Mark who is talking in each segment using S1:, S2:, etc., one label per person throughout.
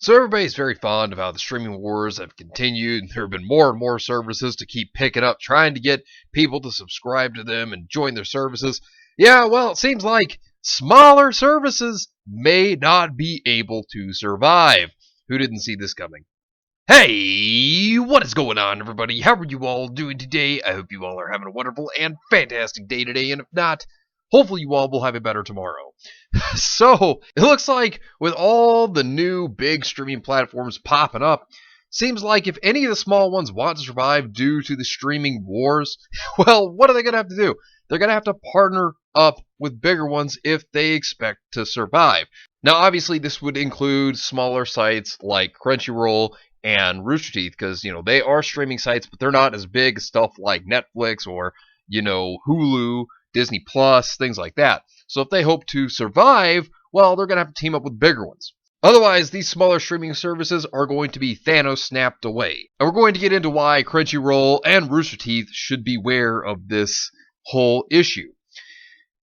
S1: So everybody's very fond of how the streaming wars have continued, and there have been more and more services to keep picking up, trying to get people to subscribe to them and join their services. Yeah, well, it seems like smaller services may not be able to survive. Who didn't see this coming? Hey, what is going on, everybody? How are you all doing today? I hope you all are having a wonderful and fantastic day today, and if not, hopefully you all will have a better tomorrow. So, it looks like with all the new big streaming platforms popping up, seems like if any of the small ones want to survive due to the streaming wars, well, what are they going to have to do? They're going to have to partner up with bigger ones if they expect to survive. Now, obviously, this would include smaller sites like Crunchyroll and Rooster Teeth, because, they are streaming sites, but they're not as big as stuff like Netflix or, Hulu, Disney Plus, things like that. So if they hope to survive, well, they're going to have to team up with bigger ones. Otherwise, these smaller streaming services are going to be Thanos snapped away. And we're going to get into why Crunchyroll and Rooster Teeth should beware of this whole issue.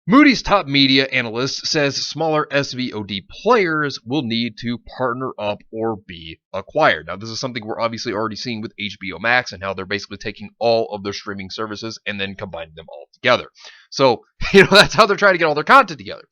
S1: Moody's top media analyst says smaller SVOD players will need to partner up or be acquired. Now, this is something we're obviously already seeing with HBO Max and how they're basically taking all of their streaming services and then combining them all together. So, that's how they're trying to get all their content together.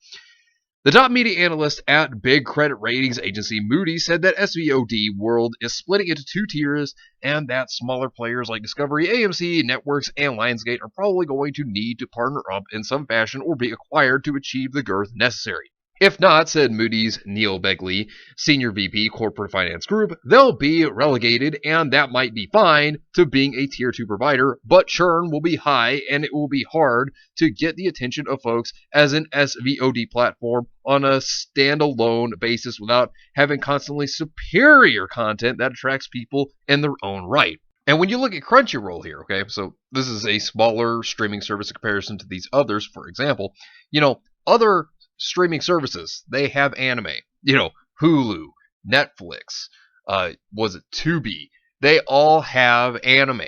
S1: The top media analyst at big credit ratings agency Moody's said that SVOD world is splitting into two tiers and that smaller players like Discovery, AMC, Networks, and Lionsgate are probably going to need to partner up in some fashion or be acquired to achieve the girth necessary. If not, said Moody's Neil Begley, Senior VP Corporate Finance Group, they'll be relegated, and that might be fine, to being a Tier 2 provider, but churn will be high, and it will be hard to get the attention of folks as an SVOD platform on a standalone basis without having constantly superior content that attracts people in their own right. And when you look at Crunchyroll here, okay, so this is a smaller streaming service in comparison to these others, for example, other streaming services, they have anime. Hulu, Netflix, was it Tubi? They all have anime.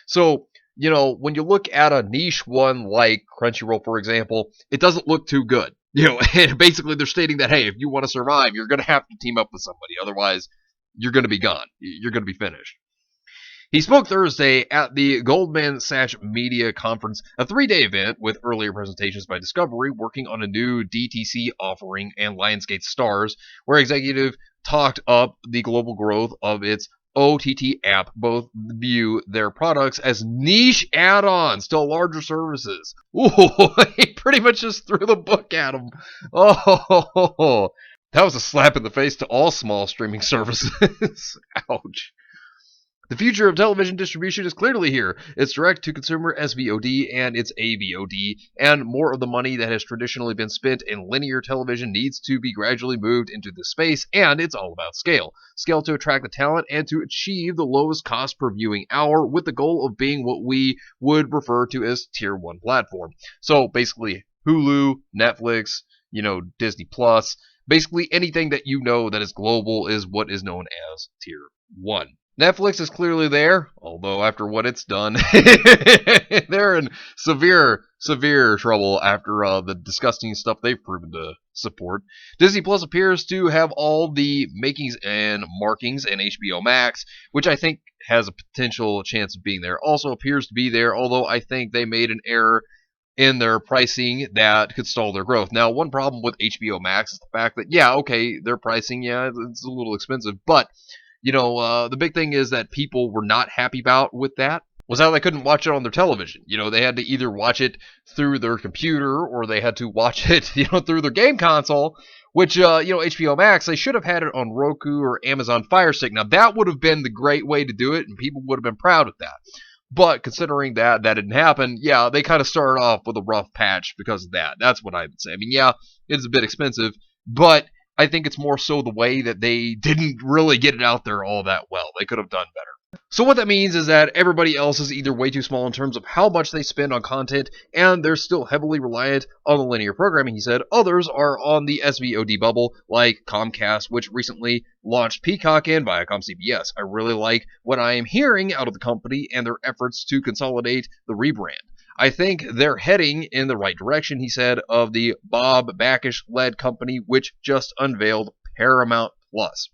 S1: So, when you look at a niche one like Crunchyroll, for example, it doesn't look too good. And basically they're stating that, hey, if you want to survive, you're going to have to team up with somebody. Otherwise, you're going to be gone. You're going to be finished. He spoke Thursday at the Goldman Sachs Media Conference, a 3-day event with earlier presentations by Discovery working on a new DTC offering and Lionsgate Stars, where executive talked up the global growth of its OTT app. Both view their products as niche add-ons to larger services. Ooh, he pretty much just threw the book at him. Oh, that was a slap in the face to all small streaming services. Ouch. The future of television distribution is clearly here. It's direct-to-consumer SVOD and it's AVOD, and more of the money that has traditionally been spent in linear television needs to be gradually moved into this space, and it's all about scale. Scale to attract the talent and to achieve the lowest cost per viewing hour with the goal of being what we would refer to as Tier 1 platform. So basically, Hulu, Netflix, Disney Plus, basically anything that that is global is what is known as Tier 1. Netflix is clearly there, although after what it's done, they're in severe trouble after the disgusting stuff they've proven to support. Disney Plus appears to have all the makings and markings, and HBO Max, which I think has a potential chance of being there, also appears to be there, although I think they made an error in their pricing that could stall their growth. Now, one problem with HBO Max is the fact that, their pricing, it's a little expensive, but the big thing is that people were not happy about with that was how they couldn't watch it on their television. They had to either watch it through their computer or they had to watch it, through their game console, which, HBO Max, they should have had it on Roku or Amazon Fire Stick. Now, that would have been the great way to do it, and people would have been proud of that. But considering that didn't happen, they kind of started off with a rough patch because of that. That's what I would say. I mean, it's a bit expensive, but I think it's more so the way that they didn't really get it out there all that well. They could have done better. So what that means is that everybody else is either way too small in terms of how much they spend on content, and they're still heavily reliant on the linear programming, he said. Others are on the SVOD bubble, like Comcast, which recently launched Peacock and Viacom CBS. I really like what I am hearing out of the company and their efforts to consolidate the rebrand. I think they're heading in the right direction, he said, of the Bob Bakish-led company, which just unveiled Paramount Plus.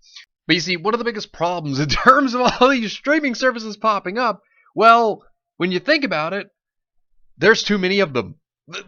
S1: But you see, one of the biggest problems in terms of all these streaming services popping up, well, when you think about it, there's too many of them.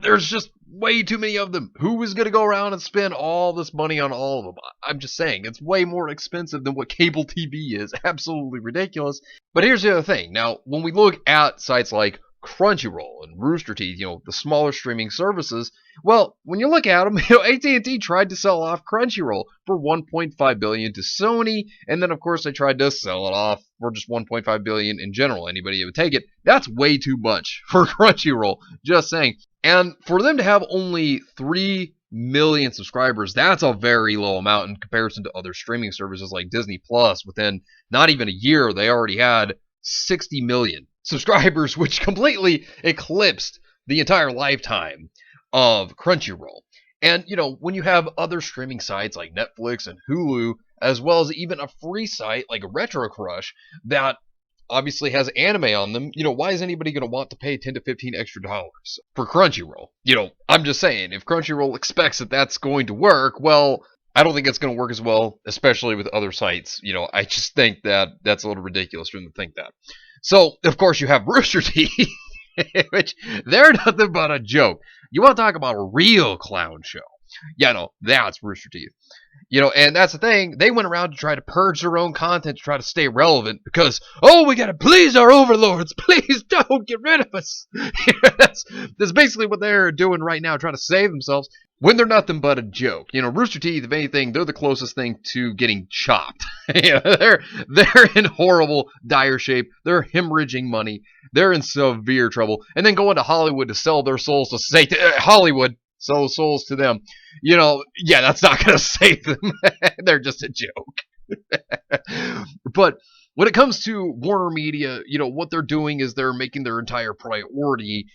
S1: There's just way too many of them. Who is going to go around and spend all this money on all of them? I'm just saying, it's way more expensive than what cable TV is. Absolutely ridiculous. But here's the other thing. Now, when we look at sites like Crunchyroll and Rooster Teeth, the smaller streaming services, well, when you look at them, AT&T tried to sell off Crunchyroll for $1.5 billion to Sony, and then of course they tried to sell it off for just $1.5 billion in general. Anybody would take it. That's way too much for Crunchyroll, just saying. And for them to have only 3 million subscribers, that's a very low amount in comparison to other streaming services like Disney Plus. Within not even a year, they already had 60 million subscribers, which completely eclipsed the entire lifetime of Crunchyroll. And, when you have other streaming sites like Netflix and Hulu, as well as even a free site like Retro Crush that obviously has anime on them, why is anybody going to want to pay 10 to 15 extra dollars for Crunchyroll? I'm just saying, if Crunchyroll expects that that's going to work, well, I don't think it's going to work as well, especially with other sites. I just think that that's a little ridiculous for them to think that. So, of course, you have Rooster Teeth, which they're nothing but a joke. You want to talk about a real clown show? Yeah, no, that's Rooster Teeth. And that's the thing. They went around to try to purge their own content to try to stay relevant because, we got to please our overlords. Please don't get rid of us. that's basically what they're doing right now, trying to save themselves when they're nothing but a joke. Rooster Teeth, if anything, they're the closest thing to getting chopped. They're in horrible, dire shape. They're hemorrhaging money. They're in severe trouble. And then going to Hollywood to sell their souls to Satan. Hollywood. Sell souls to them. That's not going to save them. They're just a joke. But when it comes to Warner Media, what they're doing is they're making their entire priority,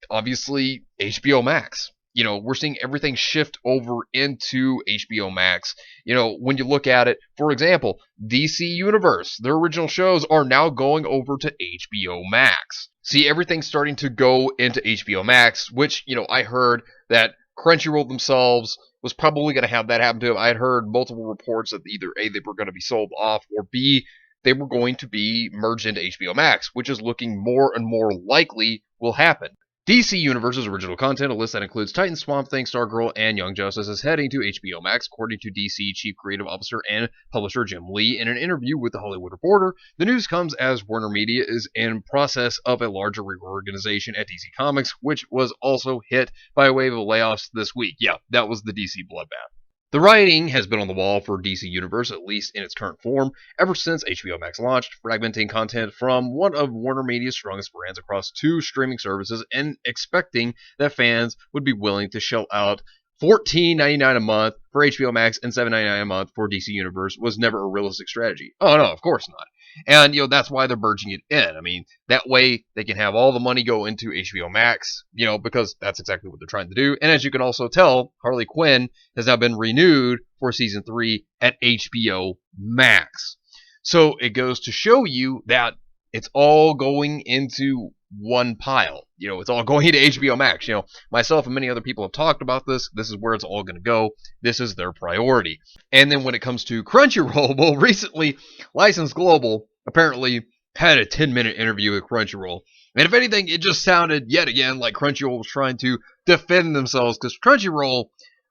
S1: obviously, HBO Max. We're seeing everything shift over into HBO Max. When you look at it, for example, DC Universe, their original shows are now going over to HBO Max. See, everything's starting to go into HBO Max, which, I heard that Crunchyroll themselves was probably going to have that happen to them. I had heard multiple reports that either A, they were going to be sold off, or B, they were going to be merged into HBO Max, which is looking more and more likely will happen. DC Universe's original content, a list that includes Titan, Swamp Thing, Stargirl, and Young Justice, is heading to HBO Max, according to DC Chief Creative Officer and Publisher Jim Lee. In an interview with The Hollywood Reporter, the news comes as Warner Media is in process of a larger reorganization at DC Comics, which was also hit by a wave of layoffs this week. Yeah, that was the DC bloodbath. The writing has been on the wall for DC Universe, at least in its current form, ever since HBO Max launched, fragmenting content from one of Warner Media's strongest brands across 2 streaming services and expecting that fans would be willing to shell out $14.99 a month for HBO Max and $7.99 a month for DC Universe was never a realistic strategy. Oh, no, of course not. And, that's why they're merging it in. I mean, that way they can have all the money go into HBO Max, because that's exactly what they're trying to do. And as you can also tell, Harley Quinn has now been renewed for season 3 at HBO Max. So it goes to show you that it's all going into one pile. It's all going into HBO Max. Myself and many other people have talked about this. This is where it's all going to go. This is their priority. And then when it comes to Crunchyroll, well, recently, License Global apparently had a 10-minute interview with Crunchyroll. And if anything, it just sounded yet again like Crunchyroll was trying to defend themselves because Crunchyroll,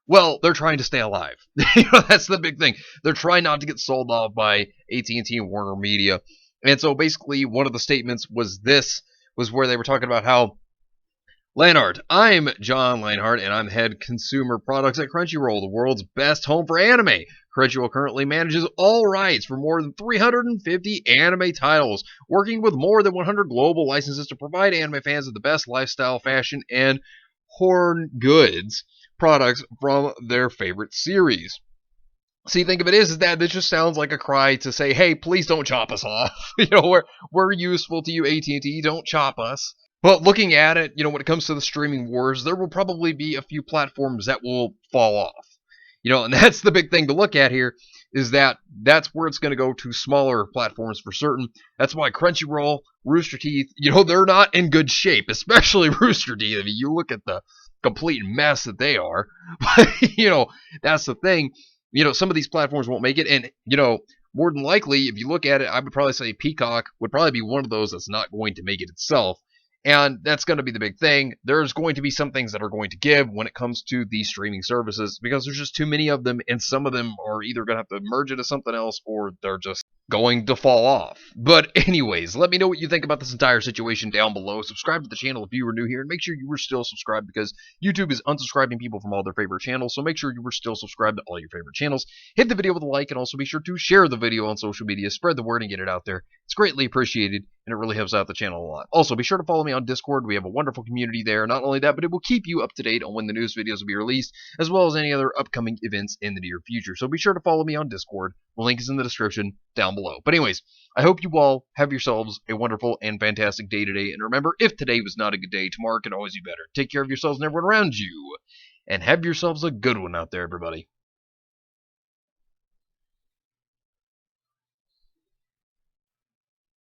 S1: well, they're trying to stay alive. That's the big thing. They're trying not to get sold off by AT&T and Warner Media. And so basically one of the statements was where they were talking about how Leinart, I'm John Leinart, and I'm head consumer products at Crunchyroll, the world's best home for anime. Crunchyroll currently manages all rights for more than 350 anime titles, working with more than 100 global licenses to provide anime fans with the best lifestyle, fashion, and horn goods products from their favorite series. See, think of it is that this just sounds like a cry to say, hey, please don't chop us off. We're useful to you, AT&T, don't chop us. But looking at it, when it comes to the streaming wars, there will probably be a few platforms that will fall off. And that's the big thing to look at here, is that that's where it's going to go to smaller platforms for certain. That's why Crunchyroll, Rooster Teeth, they're not in good shape, especially Rooster Teeth. I mean, you look at the complete mess that they are. But, that's the thing. some of these platforms won't make it. And, more than likely, if you look at it, I would probably say Peacock would probably be one of those that's not going to make it itself. And that's going to be the big thing. There's going to be some things that are going to give when it comes to these streaming services because there's just too many of them, and some of them are either going to have to merge into something else or they're just going to fall off. But anyways, let me know what you think about this entire situation down below. Subscribe to the channel if you were new here, and make sure you were still subscribed because YouTube is unsubscribing people from all their favorite channels, so make sure you were still subscribed to all your favorite channels. Hit the video with a like, and also be sure to share the video on social media. Spread the word and get it out there. It's greatly appreciated, and it really helps out the channel a lot. Also, be sure to follow me on Discord. We have a wonderful community there. Not only that, but it will keep you up to date on when the news videos will be released, as well as any other upcoming events in the near future. So be sure to follow me on Discord. The link is in the description down below. But anyways, I hope you all have yourselves a wonderful and fantastic day today. And remember, if today was not a good day, tomorrow can always be better. Take care of yourselves and everyone around you. And have yourselves a good one out there, everybody.